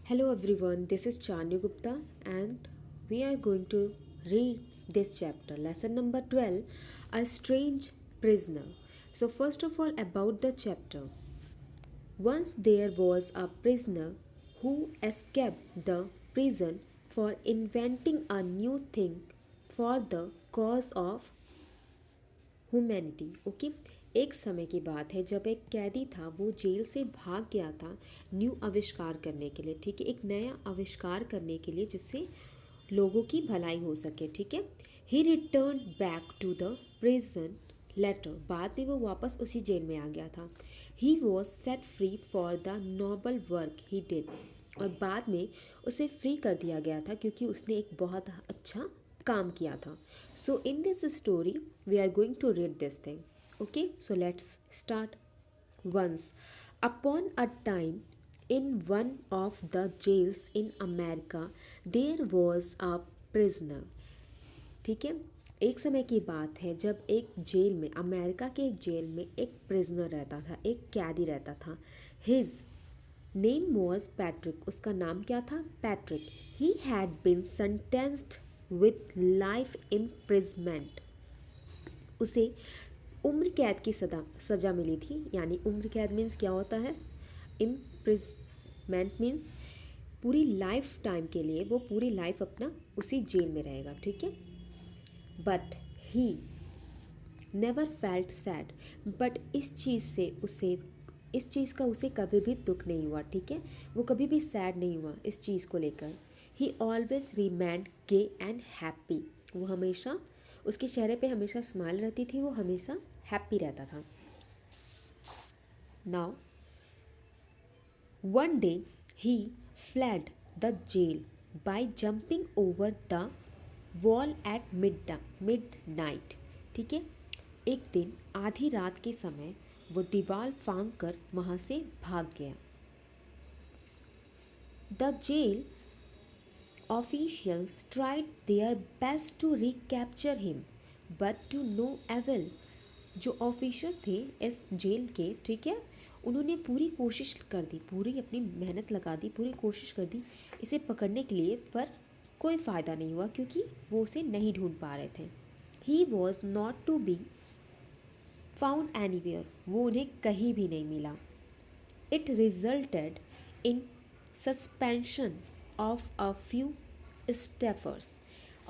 Hello everyone, this is Chanyu Gupta and we are going to read this chapter, lesson number 12, A Strange Prisoner. So, first of all, about the chapter. Once there was a prisoner who escaped the prison for inventing a new thing for the cause of humanity okay. एक समय की बात है जब एक कैदी था, वो जेल से भाग गया था न्यू आविष्कार करने के लिए। ठीक है, एक नया आविष्कार करने के लिए जिससे लोगों की भलाई हो सके। ठीक है, ही return back to the prison later, बाद में वो वापस उसी जेल में आ गया था। He was set free for the noble work he did, और बाद में उसे फ्री कर दिया गया था क्योंकि उसने एक बहुत अच्छा काम किया था। So in this story we are going to read this thing. Okay, so let's start. Once upon a time in one of the jails in America there was a prisoner. ठीक है, एक समय की बात है जब एक जेल में, अमेरिका के एक जेल में एक प्रिजनर रहता था, एक कैदी रहता था। हिज नेम वॉज पैट्रिक, उसका नाम क्या था? Patrick. He had been sentenced with life imprisonment, उसे उम्र कैद की सज़ा मिली थी। यानी उम्र कैद मीन्स क्या होता है? इम्प्रिजमेंट मीन्स पूरी लाइफ टाइम के लिए, वो पूरी लाइफ अपना उसी जेल में रहेगा। ठीक है, but he never felt sad, but इस चीज़ का उसे कभी भी दुख नहीं हुआ। ठीक है, वो कभी भी सैड नहीं हुआ इस चीज़ को लेकर। He always remained gay and happy, वो हमेशा, उसके चेहरे पे हमेशा स्माइल रहती थी, वो हमेशा हैप्पी रहता था। Now one day he fled the jail by jumping over the wall at midnight. ठीक है, एक दिन आधी रात के समय वो दीवार फांग कर वहाँ से भाग गया। The jail officials tried their best to recapture him but to no avail. जो ऑफिसर थे इस जेल के, ठीक है, उन्होंने पूरी कोशिश कर दी, पूरी अपनी मेहनत लगा दी, पूरी कोशिश कर दी इसे पकड़ने के लिए, पर कोई फ़ायदा नहीं हुआ क्योंकि वो उसे नहीं ढूंढ पा रहे थे। He was not to be found anywhere, वो उन्हें कहीं भी नहीं मिला। It resulted in suspension of a few staffers,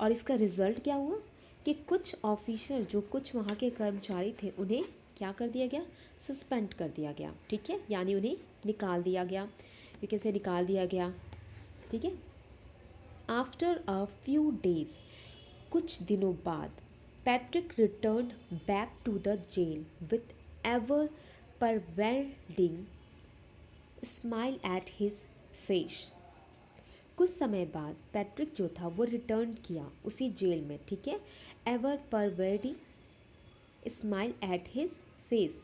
और इसका रिजल्ट क्या हुआ कि कुछ ऑफिसर, जो कुछ वहाँ के कर्मचारी थे, उन्हें क्या कर दिया गया? सस्पेंड कर दिया गया। ठीक है, यानी उन्हें निकाल दिया गया, क्योंकि से निकाल दिया गया। ठीक है, आफ्टर अ फ्यू डेज, कुछ दिनों बाद, Patrick return back to the jail with ever pervading smile at his face. कुछ समय बाद पैट्रिक जो था वो रिटर्न किया उसी जेल में। ठीक है, ever pervading smile at his face,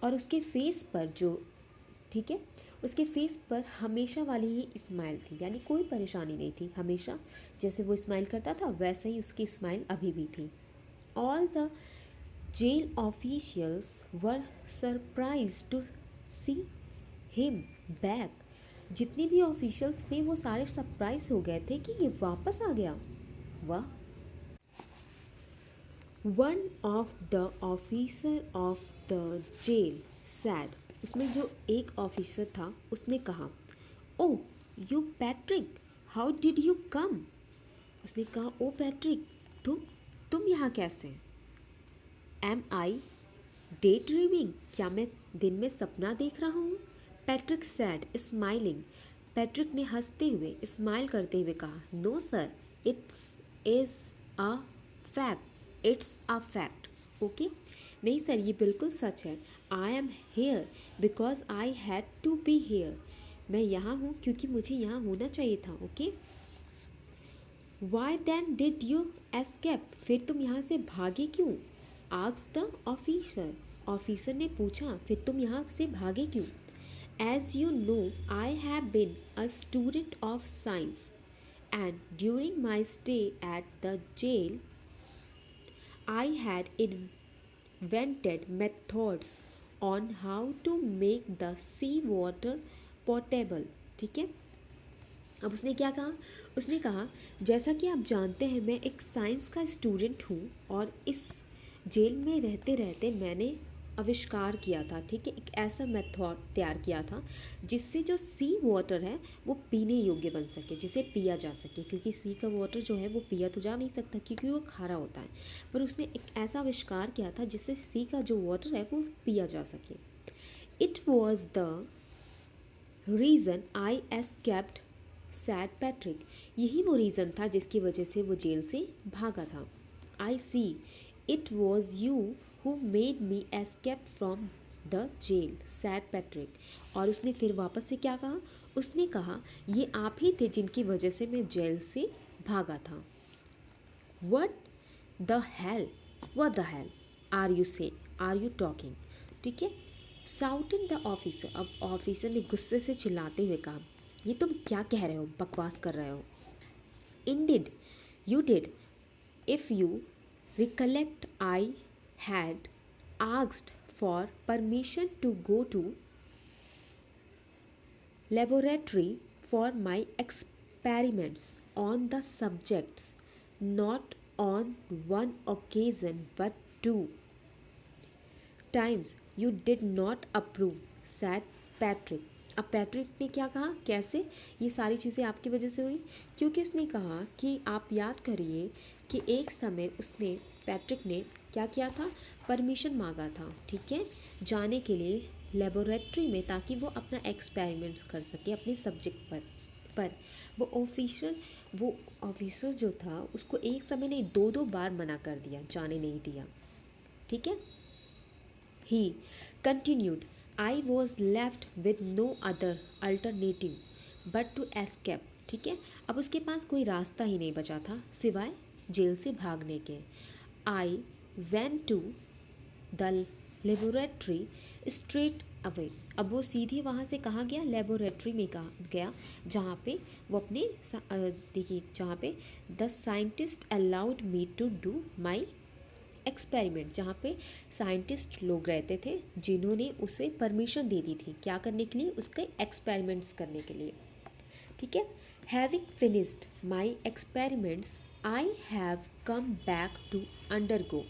और उसके फेस पर जो, ठीक है, उसके फेस पर हमेशा वाली ही स्माइल थी, यानी कोई परेशानी नहीं थी, हमेशा जैसे वो स्माइल करता था वैसे ही उसकी स्माइल अभी भी थी। All the jail officials were surprise to see him back, जितने भी ऑफिशियल्स थे वो सारे सरप्राइज हो गए थे कि ये वापस आ गया। वाह। One of the officer of the jail said, उसमें जो एक ऑफिसर था उसने कहा, oh you Patrick, how did you come. उसने कहा, ओ पैट्रिक, तुम यहाँ कैसे? एम आई डे ड्रीमिंग, क्या मैं दिन में सपना देख रहा हूँ? पैट्रिक सैड स्माइलिंग, पैट्रिक ने हंसते हुए, स्माइल करते हुए कहा, no sir, it's is a fact, it's a fact. Okay, नहीं सर, ये बिल्कुल सच है। I am here because I had to be here, मैं यहाँ हूँ क्योंकि मुझे यहाँ होना चाहिए था। Okay, why then did you escape, फिर तुम यहाँ से भागे क्यों? आस्क्ड द ऑफिसर, ऑफिसर ने पूछा, फिर तुम यहाँ से भागे क्यों? As you know I have been a student of science and during my stay at the jail I had invented methods on how to make the sea water potable। ठीक है, अब उसने क्या कहा, उसने कहा जैसा कि आप जानते हैं मैं एक साइंस का स्टूडेंट हूँ और इस जेल में रहते रहते मैंने आविष्कार किया था, ठीक है, एक ऐसा मेथड तैयार किया था जिससे जो सी वाटर है वो पीने योग्य बन सके, जिसे पिया जा सके, क्योंकि सी का वाटर जो है वो पिया तो जा नहीं सकता क्योंकि वो खारा होता है, पर उसने एक ऐसा आविष्कार किया था जिससे सी का जो वाटर है वो पिया जा सके। It was the reason I escaped sad Patrick, यही वो रीज़न था जिसकी वजह से वो जेल से भागा था। I see it was you who made me escape from the jail said Patrick, और उसने फिर वापस से क्या कहा, उसने कहा ये आप ही थे जिनकी वजह से मैं जेल से भागा था। What the hell, what the hell are you say, are you talking, ठीक है, साउटेड द ऑफिसर, अब ऑफिसर ने गुस्से से चिल्लाते हुए कहा ये तुम क्या कह रहे हो, बकवास कर रहे हो। Indeed you did, if you recollect I had asked for permission to go to laboratory for my experiments on the subjects, not on one occasion but two times you did not approve, said Patrick. अब Patrick ने क्या कहा, कैसे ये सारी चीज़ें आपकी वजह से हुई, क्योंकि उसने कहा कि आप याद करिए कि एक समय उसने, पैट्रिक ने क्या किया था, परमिशन मांगा था, ठीक है, जाने के लिए लेबोरेटरी में, ताकि वो अपना एक्सपेरिमेंट्स कर सके अपने सब्जेक्ट पर वो ऑफिसर जो था उसको एक समय नहीं दो दो बार मना कर दिया, जाने नहीं दिया, ठीक है। He continued I was left with no other alternative but to escape, ठीक है, अब उसके पास कोई रास्ता ही नहीं बचा था सिवाय जेल से भागने के। I went to the laboratory straight away, अब वो सीधे वहाँ से कहाँ गया, लेबोरेटरी में गया जहाँ पे वो अपने देखिए जहाँ पे the scientist allowed me to do my experiment, जहाँ पे साइंटिस्ट लोग रहते थे जिन्होंने उसे परमिशन दे दी थी क्या करने के लिए, उसके एक्सपेरिमेंट्स करने के लिए, ठीक है। Having finished my experiments I have come back to undergo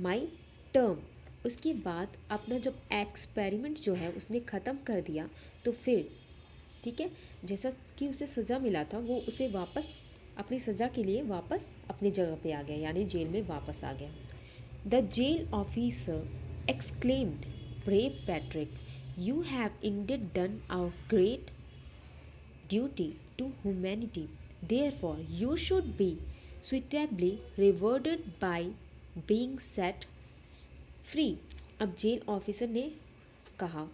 my term, उसके बाद अपना जब एक्सपेरिमेंट जो है उसने ख़त्म कर दिया तो फिर, ठीक है, जैसा कि उसे सज़ा मिला था वो उसे वापस अपनी सज़ा के लिए वापस अपनी जगह पे आ गया, यानी जेल में वापस आ गया। The jail officer exclaimed, brave Patrick, you have indeed done a great duty to humanity, therefore you should be suitably rewarded by being set फ्री। अब जेल ऑफिसर ने कहा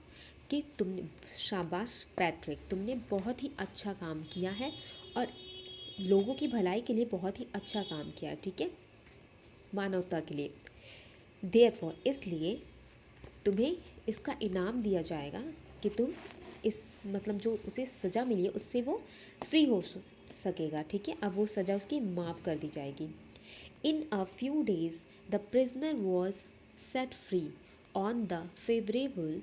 कि तुमने, शाबाश पैट्रिक, तुमने बहुत ही अच्छा काम किया है और लोगों की भलाई के लिए बहुत ही अच्छा काम किया है, ठीक है, मानवता के लिए। देयरफॉर, इसलिए तुम्हें इसका इनाम दिया जाएगा कि तुम इस, मतलब जो उसे सज़ा मिली है उससे वो फ्री हो सकेगा, ठीक है, अब वो सज़ा उसकी माफ़ कर दी जाएगी। In a few days the prisoner was set free on the favorable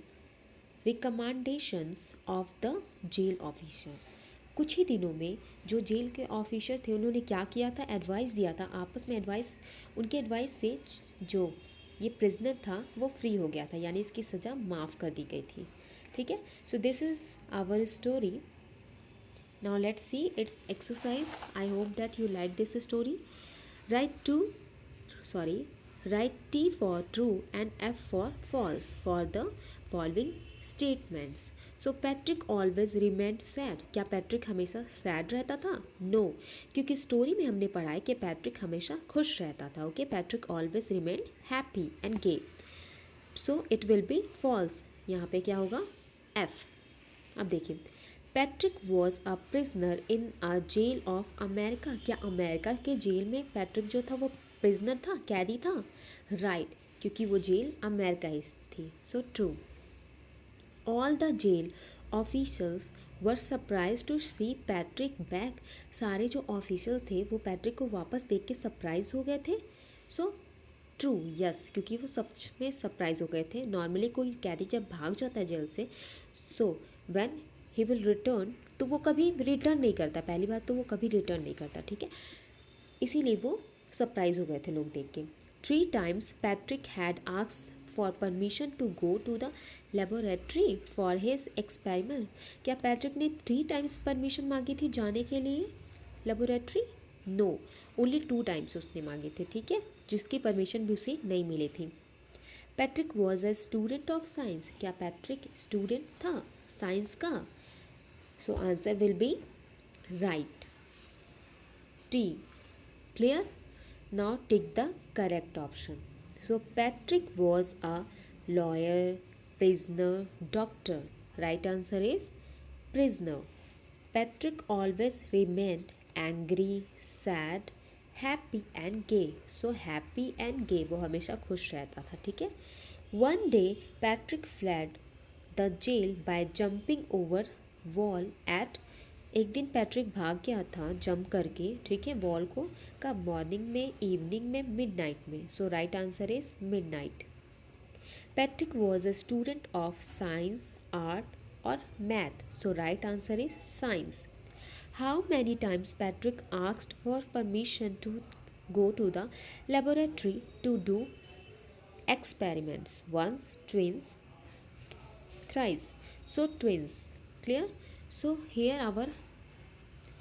recommendations of the jail officer, कुछ ही दिनों में जो जेल के ऑफिसर थे उन्होंने क्या किया था, एडवाइस दिया था, आपस में एडवाइस, उनके एडवाइस से जो ये प्रिजनर था वो फ्री हो गया था, यानी इसकी सज़ा माफ़ कर दी गई थी, ठीक है। So this is our story. Now let's see its exercise. I hope that you like this story. Write T for true and F for false for the following statements. So Patrick always remained sad. क्या Patrick हमेशा sad रहता था? No, क्योंकि story में हमने पढ़ा है कि पैट्रिक हमेशा खुश रहता था। Okay, Patrick always remained happy and gay. So it will be false. यहाँ पे क्या होगा? F. अब देखिए, Patrick was a prisoner in a jail of America, क्या अमेरिका के जेल में पैट्रिक जो था वो प्रिजनर था, कैदी था? राइट, क्योंकि वो जेल अमेरिका ही थी। So true. All the jail officers were surprise to see Patrick back, सारे जो ऑफिसर थे वो पैट्रिक को वापस देख के सरप्राइज हो गए थे। सो ट्रू, यस, क्योंकि वो सच में सरप्राइज हो गए थे। नॉर्मली कोई कैदी जब भाग जाता है जेल से, so when he will return तो वो कभी रिटर्न नहीं करता, पहली बात तो वो कभी रिटर्न नहीं करता, ठीक है, इसीलिए वो सरप्राइज हो गए थे लोग देख के। 3 times Patrick had asked for permission to go to the laboratory for his experiment. क्या पैट्रिक ने 3 times परमिशन मांगी थी जाने के लिए लेबोरेटरी? नो, ओनली 2 times उसने मांगे थे, ठीक है, जिसकी परमिशन भी उसे नहीं मिली थी। Patrick was a student of science. क्या पैट्रिक स्टूडेंट था साइंस का? So answer will be right, T. Clear? Now tick the correct option. So Patrick was a lawyer, prisoner, doctor. Right answer is prisoner. Patrick always remained angry, sad, happy and gay. So happy and gay, वो हमेशा खुश रहता था, ठीक है। One day Patrick fled the jail by jumping over wall at, एक दिन Patrick भाग गया था जंप करके, ठीक है, वॉल को, कब, मॉर्निंग में, इवनिंग में, मिडनाइट में। So right answer is midnight. Patrick was a student of science, art और math. So right answer is science. How many times Patrick asked for permission to go to the laboratory to do experiments? Once, twins, thrice. So twins. Clear? So here our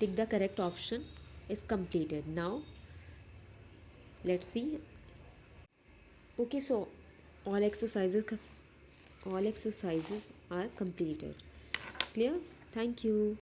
tick the correct option is completed. Now let's see. Okay, so all exercises are completed. Clear? Thank you.